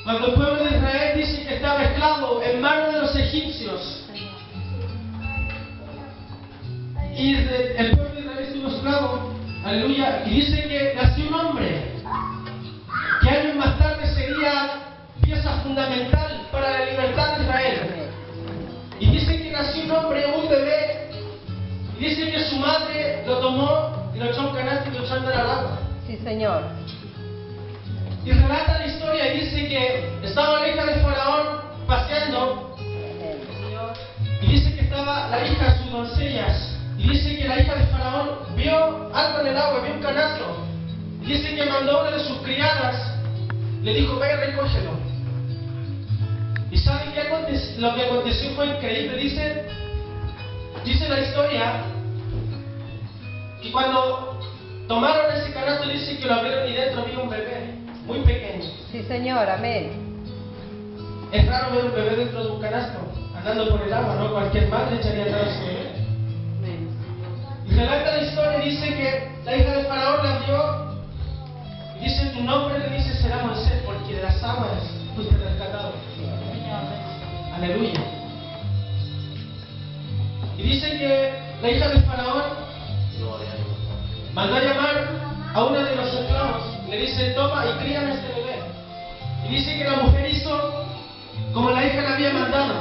Cuando el pueblo de Israel dice que estaba esclavo en manos de los egipcios, y el pueblo de Israel estuvo esclavo, aleluya, y dice que nació un hombre que años más tarde sería pieza fundamental para la libertad de Israel. Y dice que nació un hombre, un bebé, y dice que su madre lo tomó y lo echó a un canasto y lo echó a andar al agua. Sí, Señor. Y relata la historia y dice que estaba la hija de Faraón paseando, y dice que estaba la hija, sus doncellas, y dice que la hija de Faraón vio algo en el agua, vio un canasto, y dice que mandó a una de sus criadas, le dijo, ve y recógelo. Y sabe que lo que aconteció fue increíble. Dice la historia que cuando tomaron ese canasto, dice que lo abrieron y dentro había un bebé muy pequeño. Sí, Señor, amén. Es raro ver un bebé dentro de un canasto andando por el agua, ¿no? Cualquier madre echaría atrás a su bebé. Y relata la historia y dice que la hija de Faraón la vio y dice, tu nombre, le dice, será Moisés, porque de las aguas fuiste rescatado. Aleluya. Y dice que la hija de Faraón mandó a llamar a una de los esclavos, le dice, toma y críame a este bebé. Y dice que la mujer hizo como la hija le había mandado.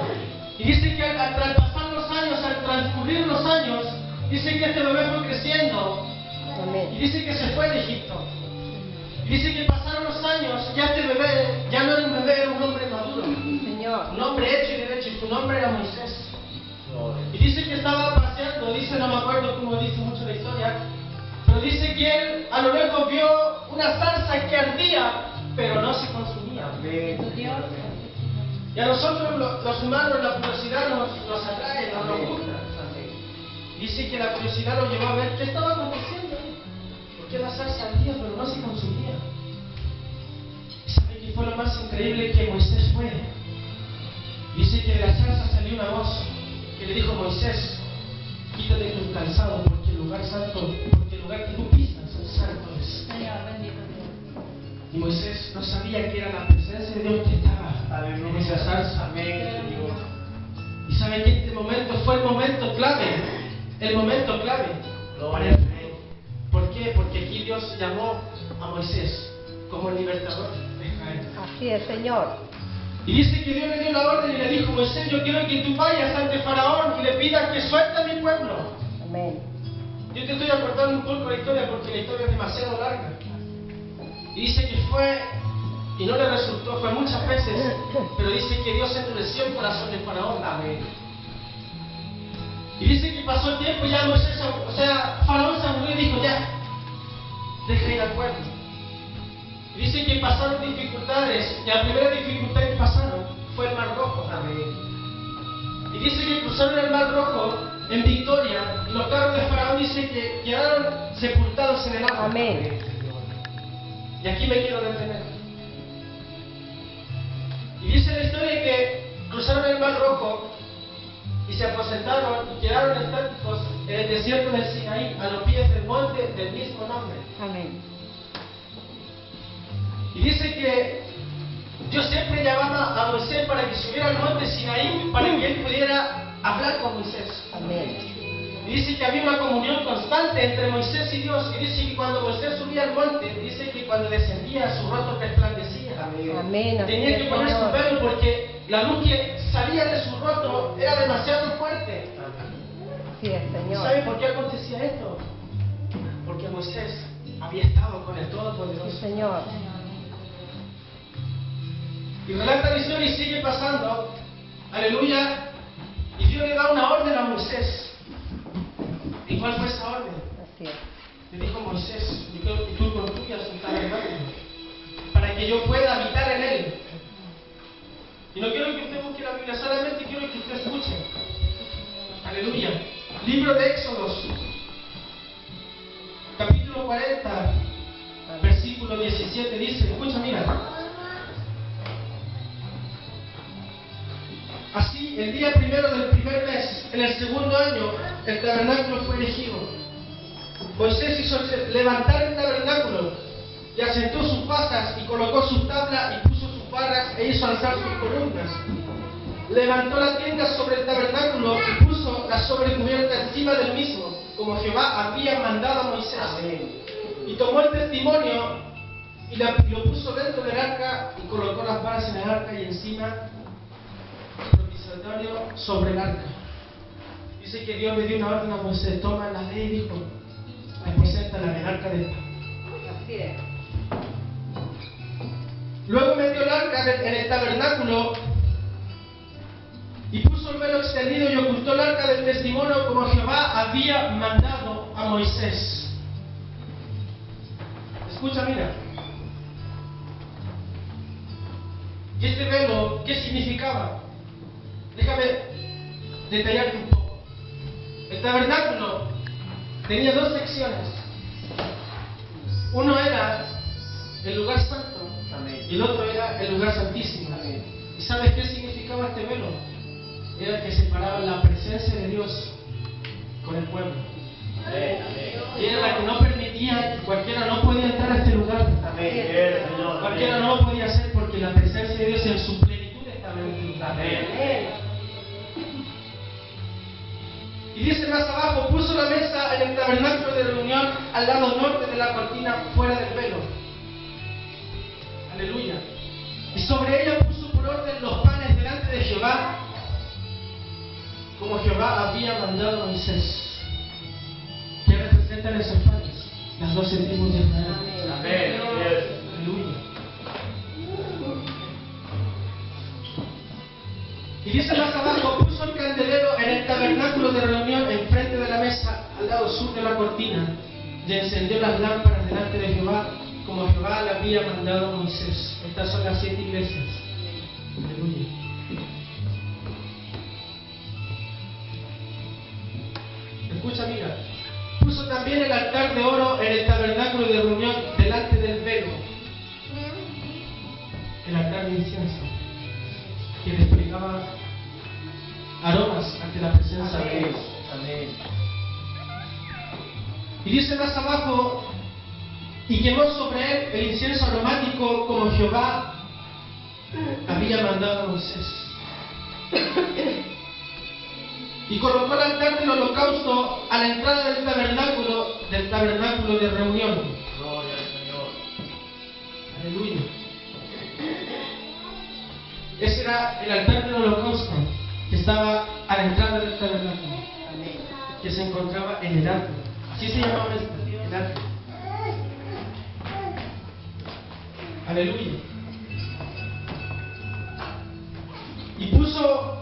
Y dice que al pasar los años, al transcurrir los años, dice que este bebé fue creciendo. Amén. Y dice que se fue de Egipto. Y dice que pasaron los años, ya este bebé ya no era un bebé, era un hombre maduro. Señor. Un hombre hecho y derecho, y su nombre era Moisés. Y dice que estaba paseando, dice, no me acuerdo cómo dice mucho la historia, pero dice que él a lo lejos vio una salsa que ardía, pero no se consumía. Y a nosotros los humanos la curiosidad nos atrae, nos gusta. Dice que la curiosidad lo llevó a ver qué estaba aconteciendo. Porque la salsa ardía, pero no se consumía. ¿Y sabe qué fue lo más increíble? Que Moisés fue. Dice que de la salsa salió una voz que le dijo, Moisés, quítate tu calzado, porque el lugar santo, porque el lugar que tú pisas es santo es. Y Moisés no sabía que era la presencia de Dios que estaba en esa salsa. Y sabe que este momento fue el momento clave, para Israel. ¿Por qué? Porque aquí Dios llamó a Moisés como el libertador de Israel. Así es, Señor. Y dice que Dios le dio la orden y le dijo, Moisés, yo quiero que tú vayas ante Faraón y le pidas que suelte a mi pueblo. Amén. Yo te estoy acortando un poco la historia porque la historia es demasiado larga. Y dice que fue, y no le resultó, fue muchas veces, pero dice que Dios endureció el corazón de Faraón. Amén. Y dice que pasó el tiempo y ya Moisés, Faraón se aburrió y dijo, ya, deja ir al pueblo. Y dice que pasaron dificultades, y la primera dificultad que pasaron fue el Mar Rojo. Amén. Y dice que cruzaron el Mar Rojo en victoria, y los carros de Faraón dice que quedaron sepultados en el agua. Amén. Y aquí me quiero detener. Y dice la historia que cruzaron el Mar Rojo y se aposentaron y quedaron estáticos en el desierto del Sinaí, a los pies del monte del mismo nombre. Amén. Y dice que Dios siempre llamaba a Moisés para que subiera al monte Sinaí, para que él pudiera hablar con Moisés. Amén. Y dice que había una comunión constante entre Moisés y Dios. Y dice que cuando Moisés subía al monte, dice que cuando descendía su rostro resplandecía. Amén. Tenía que poner su velo porque la luz que salía de su rostro era demasiado fuerte. Así es, Señor. ¿Sabe por qué acontecía esto? Porque Moisés había estado con el Todopoderoso. Sí, Señor. Y relata la historia y sigue pasando. Aleluya. Y Dios le da una orden a Moisés. ¿Y cuál fue esa orden? Así es. Le dijo Moisés, yo quiero que tú construyas un tabernáculo para que yo pueda habitar en él. Y no quiero que usted busque la Biblia, solamente quiero que usted escuche. Aleluya. Libro de Éxodos, capítulo 40, versículo 17, dice, escucha, mira. Así, el día primero del primer mes, en el segundo año, el tabernáculo fue erigido. Moisés hizo levantar el tabernáculo y asentó sus basas y colocó sus tablas y puso sus barras arca e hizo alzar sus columnas. Levantó la tienda sobre el tabernáculo y puso la sobrecubierta encima del mismo, como Jehová había mandado a Moisés. Y tomó el testimonio y lo puso dentro del arca y colocó las varas en el arca y encima el propiciatorio sobre el arca. Dice que Dios le dio una orden a Moisés: toma la ley, dijo, deposítala en el arca de Dios. Así es. Luego metió el arca en el tabernáculo y puso el velo extendido y ocultó el arca del testimonio como Jehová había mandado a Moisés. Escucha, mira. ¿Y este velo qué significaba? Déjame detallarte un poco. El tabernáculo tenía dos secciones. Uno era el lugar santo y el otro era el lugar santísimo. ¿Y sabes qué significaba este velo? Era que separaba la presencia de Dios con el pueblo. Y era la que no permitía, cualquiera no podía entrar a este lugar. Cualquiera no lo podía hacer porque la presencia de Dios en su plenitud estaba en este lugar. Y dice más abajo: puso la mesa en el tabernáculo de reunión al lado norte de la cortina, fuera del velo. Aleluya. Y sobre ella puso por orden los panes delante de Jehová, como Jehová había mandado a Moisés. ¿Qué representan esos panes? Las 12 tribus de Israel. Aleluya. Y dice más abajo: puso el candelero en el tabernáculo de reunión enfrente de la mesa al lado sur de la cortina, y encendió las lámparas delante de Jehová, como Jehová le había mandado a Moisés. Estas son las 7 iglesias. Aleluya. Escucha, mira. Puso también el altar de oro en el tabernáculo de reunión delante del velo. El altar de incienso, que desplegaba aromas ante la presencia de Dios. Amén. Y dice más abajo: y quemó sobre él el incienso aromático como Jehová había mandado a Moisés. Y colocó el altar del holocausto a la entrada del tabernáculo de reunión. Gloria al Señor. Aleluya. Ese era el altar del holocausto que estaba a la entrada del tabernáculo, que se encontraba en el atrio. Así se llamaba el atrio. Aleluya. Y puso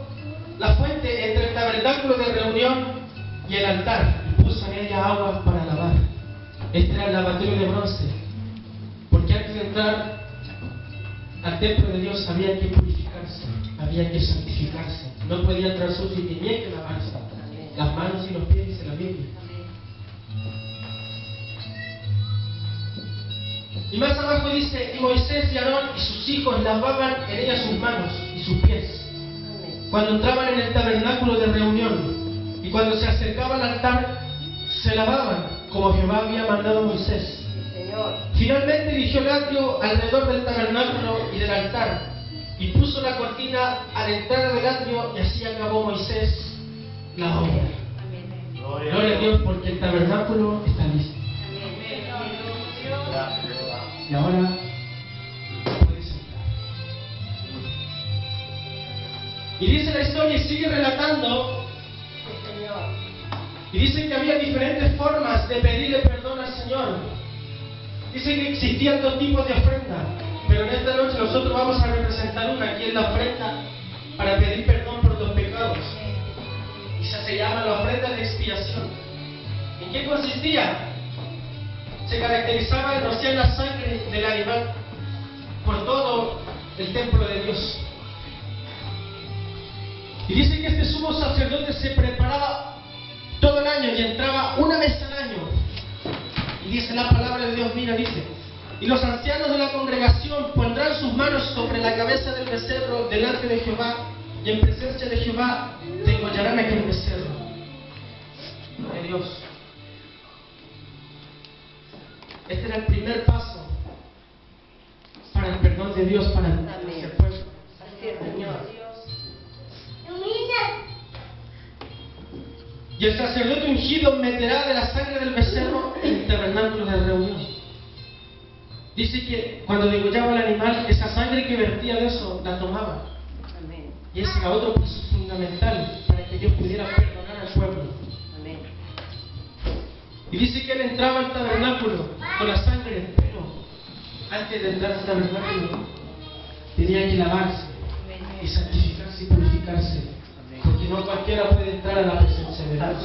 la fuente entre el tabernáculo de reunión y el altar, y puso en ella agua para lavar. Este era el lavatorio de bronce, porque antes de entrar al templo de Dios había que purificarse, había que santificarse. No podía entrar sucio y tenía que lavarse las manos y los pies, dice la Biblia. Y más abajo dice: y Moisés y Aarón y sus hijos lavaban en ella sus manos y sus pies cuando entraban en el tabernáculo de reunión, y cuando se acercaban al altar se lavaban como Jehová había mandado a Moisés. Finalmente erigió el atrio alrededor del tabernáculo y del altar, y puso la cortina a la entrada del atrio, y así acabó Moisés la obra. Gloria a Dios, porque el tabernáculo está listo. Y ahora puedes entrar. Y dice la historia y sigue relatando. Y dice que había diferentes formas de pedirle perdón al Señor. Dice que existían dos tipos de ofrenda, pero en esta noche nosotros vamos a representar una, que es la ofrenda para pedir perdón por los pecados. Y se llama la ofrenda de expiación. ¿En qué consistía? Se caracterizaba en rociar la sangre del animal por todo el templo de Dios. Y dice que este sumo sacerdote se preparaba todo el año y entraba una vez al año. Y dice la palabra de Dios, mira, dice: y los ancianos de la congregación pondrán sus manos sobre la cabeza del becerro delante de Jehová, y en presencia de Jehová degollarán aquel becerro. De Dios. Este era el primer paso para el perdón de Dios para el pueblo. Y el sacerdote ungido meterá de la sangre del becerro en el tabernáculo de reunión. Dice que cuando degollaba el animal, esa sangre que vertía de eso, la tomaba. Amén. Y ese era otro paso fundamental para que Dios pudiera perdonar al pueblo. Amén. Y dice que él entraba al tabernáculo con la sangre, pero antes de entrar al tabernáculo tenía que lavarse y santificarse y purificarse. Porque no cualquiera puede entrar a la presencia de Dios.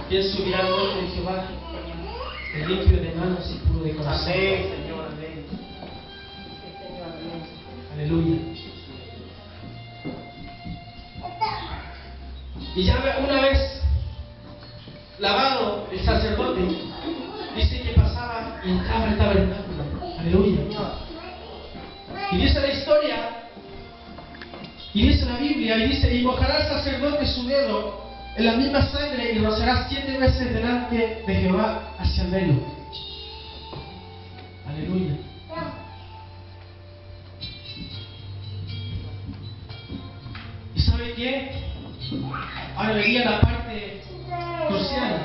Y él subirá al monte de Jehová, el limpio de manos y puro de corazón. Amén, Señor, amén. Sí, Señor. Amén. Aleluya. Y ya una vez lavado el sacerdote, dice que pasaba y entraba al tabernáculo. Aleluya. Y dice la historia, y dice la Biblia, y dice, y mojará el sacerdote su dedo en la misma sangre y rocerá 7 veces delante de Jehová hacia el velo. Aleluya. ¿Y sabe qué? Ahora venía la parte crucial,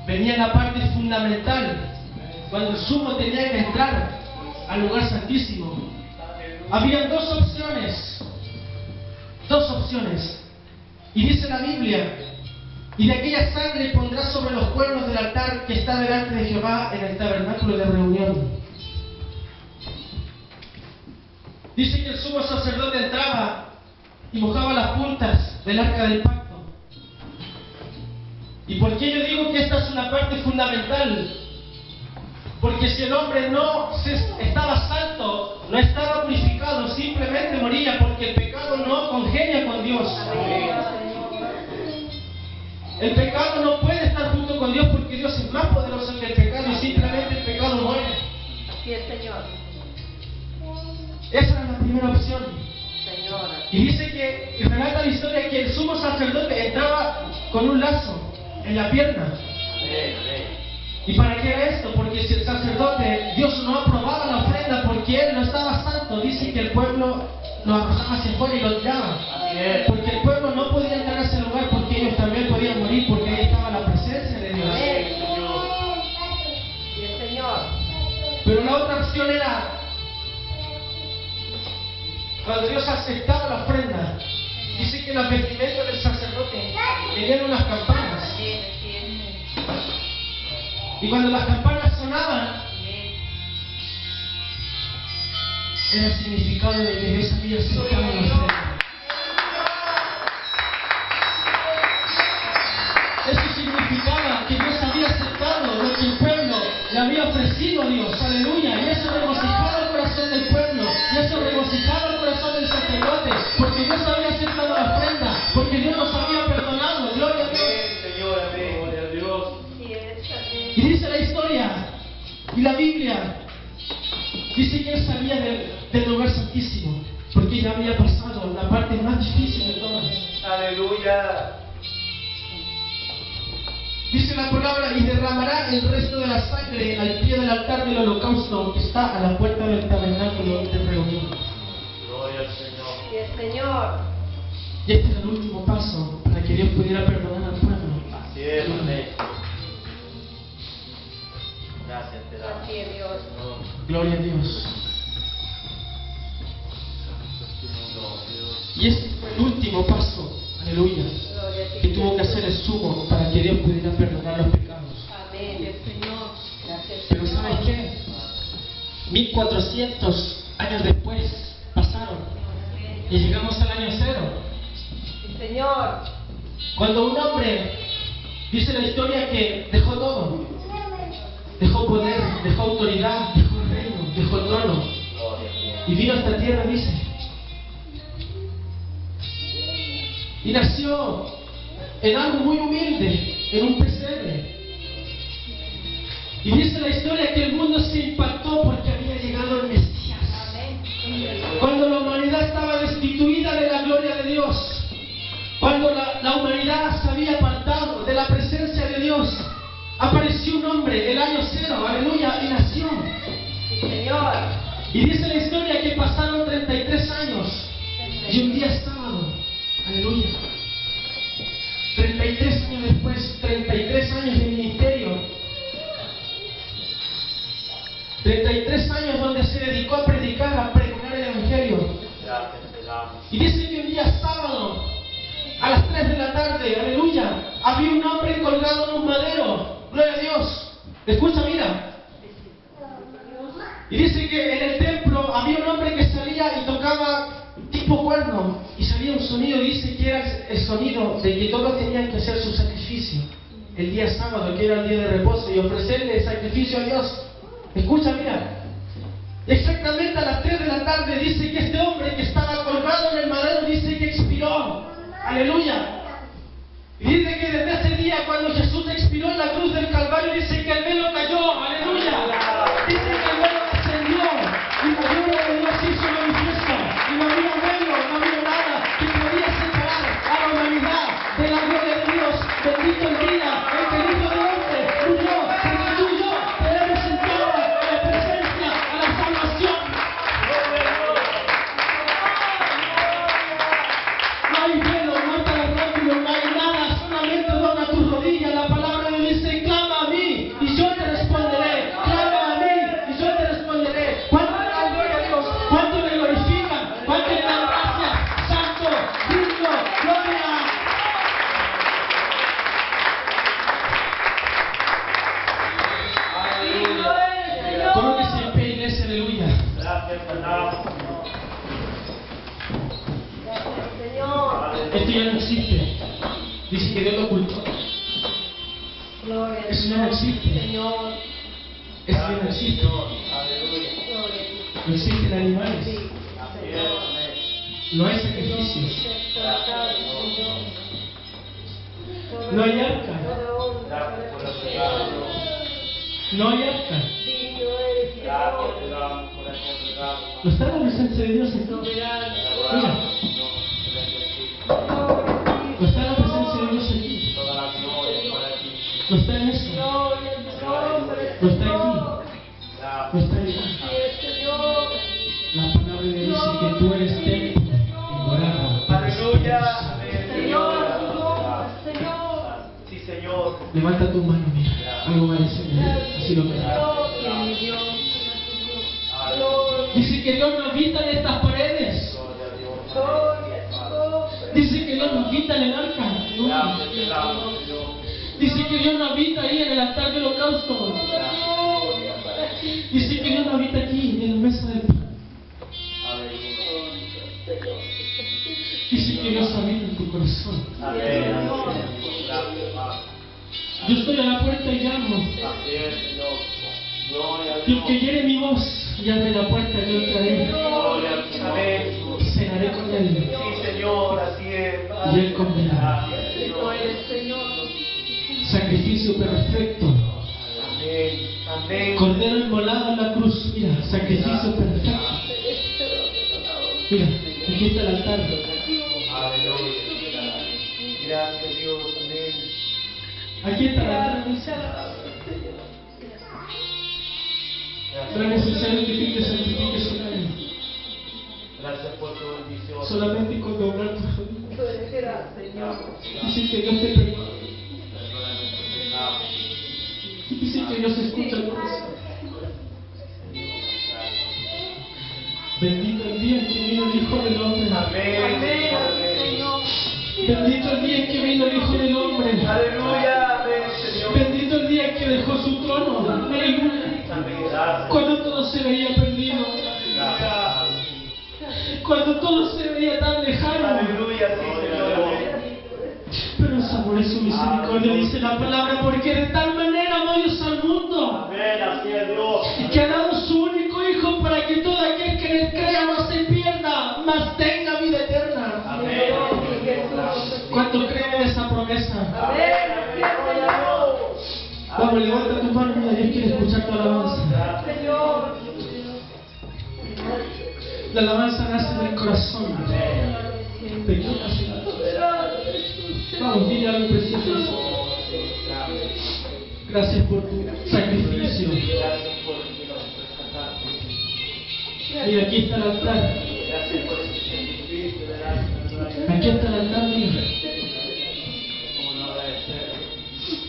venía la parte fundamental, cuando el sumo tenía que entrar al lugar santísimo. Había dos opciones, y dice la Biblia, y de aquella sangre pondrá sobre los cuernos del altar que está delante de Jehová en el tabernáculo de reunión. Dice que el sumo sacerdote entraba y mojaba las puntas del arca del pacto. ¿Y por qué yo digo que esta es una parte fundamental? Porque si el hombre no estaba santo, no estaba purificado, simplemente moría, porque el pecado no congenia con Dios. El pecado no puede estar junto con Dios, porque Dios es más poderoso que el pecado, y simplemente el pecado muere. Sí, Señor. Esa era la primera opción. Señor. Y dice que, y relata la historia, que el sumo sacerdote entraba con un lazo en la pierna. ¿Y para qué era esto? Porque si el sacerdote, Dios no aprobaba la ofrenda porque él no estaba santo, dice que el pueblo lo arrojaba hacia afuera y lo tiraba. Porque el pueblo no podía entrar a ese lugar, porque ellos también podían morir, porque ahí estaba la presencia de Dios. Sí, Señor. Pero la otra opción era, cuando Dios aceptaba la ofrenda, dice que las vestimentas del sacerdote tenían unas campanas. Y cuando las campanas sonaban, era el significado de que Dios había aceptado la ofrenda. Eso significaba que Dios había aceptado lo que el pueblo le había ofrecido a Dios. Aleluya. Y eso regocijaba el corazón del pueblo. Y eso regocijaba el corazón del sacerdote. Porque Dios había aceptado la ofrenda. Porque Dios nos había perdonado. Gloria a Dios. Señor, amén. Gloria a Dios. Y dice la historia y la Biblia, dice que él salía del lugar santísimo, porque ya había pasado la parte más difícil de todas. Aleluya. Dice la palabra, y derramará el resto de la sangre al pie del altar del holocausto que está a la puerta del tabernáculo de reunión. Gloria al Señor. Sí, Señor. Y este era el último paso para que Dios pudiera perdonar al pueblo. Así es, amén. Gracias te damos. Así es, Dios. Gloria a Dios. Y este fue el último paso, aleluya, Gloria a ti, que tuvo que hacer el sumo para que Dios pudiera perdonar los pecados. Amén, Señor. Gracias, Pero Señor. ¿sabes qué? 1400 años después pasaron y llegamos al año 0. Sí, Señor. Cuando un hombre, dice la historia, que dejó todo, dejó poder, dejó autoridad, dejó el reino, dejó el trono, Gloria a Dios. y vino a esta tierra, dice, y nació en algo muy humilde, en un pesebre. Y dice la historia que el mundo se impactó porque había llegado el Mesías. Cuando la humanidad estaba destituida de la gloria de Dios, cuando la humanidad se había apartado de la presencia de Dios, apareció un hombre, el año 0, aleluya, y nació. Sí, Señor. Y dice la historia que pasaron 33 años y un día sábado, aleluya, 33 33 años de ministerio. 33 años donde se dedicó a predicar, a pregonar el Evangelio. Gracias te damos. Y dice que un día sábado, a las 3 de la tarde, aleluya, había un hombre colgado en un madero. Gloria a Dios. Escucha, mira. Y dice que en el templo había un hombre que salía y tocaba tipo cuerno. Y salía un sonido, dice que era el sonido de que todos tenían que hacer su sacrificio. El día sábado, que era el día de reposo, y ofrecerle el sacrificio a Dios. Escucha, mira. Exactamente a las 3 de la tarde dice que este hombre que estaba colgado en el madero dice que expiró. Aleluya. Y dice que desde ese día cuando Jesús expiró en la cruz del Calvario dice que el velo cayó. Aleluya. Dice que el velo descendió y la gloria de Dios se hizo manifiesta. Y no había velo, no había nada que podía separar a la humanidad de la gloria de Dios. Bendito el día en que el Hijo del Hombre murió, porque tú y yo tenemos entrada a la presencia, a la salvación. No hay velo, no hay tabernáculo, no hay nada, solamente dobla tus rodillas. La palabra de Dios dice, clama a mí y yo te responderé. Clama a mí y yo te responderé. ¿Cuánto le dan gloria a Dios? ¿Cuánto le glorifican? ¿Cuánto le dan gracias? Santo, digno, gloria. Colóquese en pie, iglesia, aleluya. Gracias te damos. Gracias, Señor. Esto ya no existe. Dice que Dios lo ocultó. Gloria a Eso ya no Dios. existe. Señor. Esto ya no existe. Aleluya. Gloria a Dios. No existen animales. Sí, Así es, Señor. amén. No hay sacrificios. Exaltado, Señor. No hay arca. Gracias por el regalo. No hay arca. Digno eres, Gracias te Señor. damos por ese regalo. No está la presencia de Dios en todo. Soberano. Mira, no está la presencia de Dios aquí. Toda la gloria para ti. No está en eso. Gloria a tu nombre, No está Señor. No Gracias. está allá. Sí, Señor. La palabra de Dios dice que tú eres templo y morada. Aleluya. Amén. Señor, a tu nombre, Señor. Sí, Señor. Levanta tu mano, mira. Algo va a decir. Así lo que. Gloria a mi Dios. Gloria, Dice que Dios no habita en estas paredes. Gloria a Dios. gloria a tu nombre. Dice que Dios no habita en el arca. No. Gracias te damos, Señor. Dice que Dios no habita ahí en el altar del holocausto. Gloria para ti, Dice que Dios no habita aquí en la mesa del pan. Aleluya. Dice que Dios habita en tu corazón. Amén. Gracias, Padre. Yo estoy a la puerta y llamo. Así es, Señor. Gloria a Y el que Dios. hiere mi voz y abre la puerta, yo entraré Gloria a Dios. Amén. y cenaré con él. Sí, Señor, así es. Y él conmigo. Gracias, Digno Señor. eres, Señor. Sacrificio perfecto. Amén. Amén. Cordero inmolado en la cruz. Mira, sacrificio perfecto. Mira, aquí está el altar. Aleluya. Gracias, Dios. Amén. Aquí está el altar. Será necesario que tú te santifiques su alma. Gracias por tu bendición. Solamente con doblar tus rodillas. Tú eres gran, Señor. Dice que Dios te perdona. Perdóname tus pecados. Dice que Dios escucha el corazón. Bendito el día en que vino el Hijo del Hombre. Amén. Amén, Señor. Bendito el día en que vino el Hijo del Hombre. Aleluya. Amén, Señor. Bendito el día en que dejó su trono. Aleluya. Amén. Gracias. Cuando todo se veía perdido. Gracias. Cuando todo se veía tan lejano. Aleluya. Sí, Señor. Amén. Pero su amor y su misericordia dice la palabra, porque de tal manera amó Dios al mundo, Amén. Así es, Dios. que ha dado su único Hijo para que todo aquel que en él crea no se pierda, mas tenga vida eterna. Amén. ¿Cuántos creen en esa promesa? Amén. Vamos, levanta tu mano, mira, Dios quiere escuchar tu alabanza. Señor. La alabanza nace del corazón. Pequeña ciudad. Vamos, dile algo precioso. Gracias por tu sacrificio. Gracias por que nos rescataste. Mira, aquí está el altar. Gracias por este sacrificio de la Aquí está el altar, mira. como no agradecer.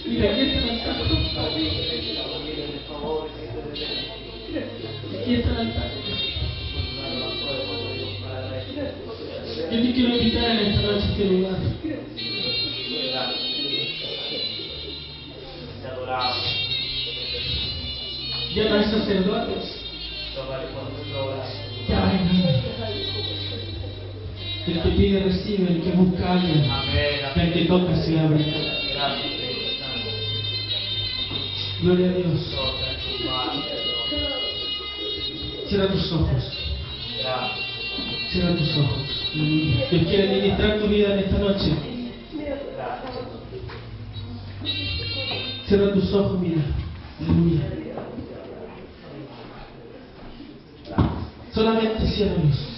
Mira, aquí está el altar. Aquí está el altar. Yo te quiero invitar en esta noche a este lugar. Te adoramos. Ya no hay sacerdotes. Ya hay nada. El que pide recibe, el que busca halla, el que toca se abre. Gloria a Dios. Cierra tus ojos. Cierra tus ojos. Aleluya. Dios quiere ministrar tu vida en esta noche. Cierra tus ojos, mira. Aleluya. Solamente cierra los ojos.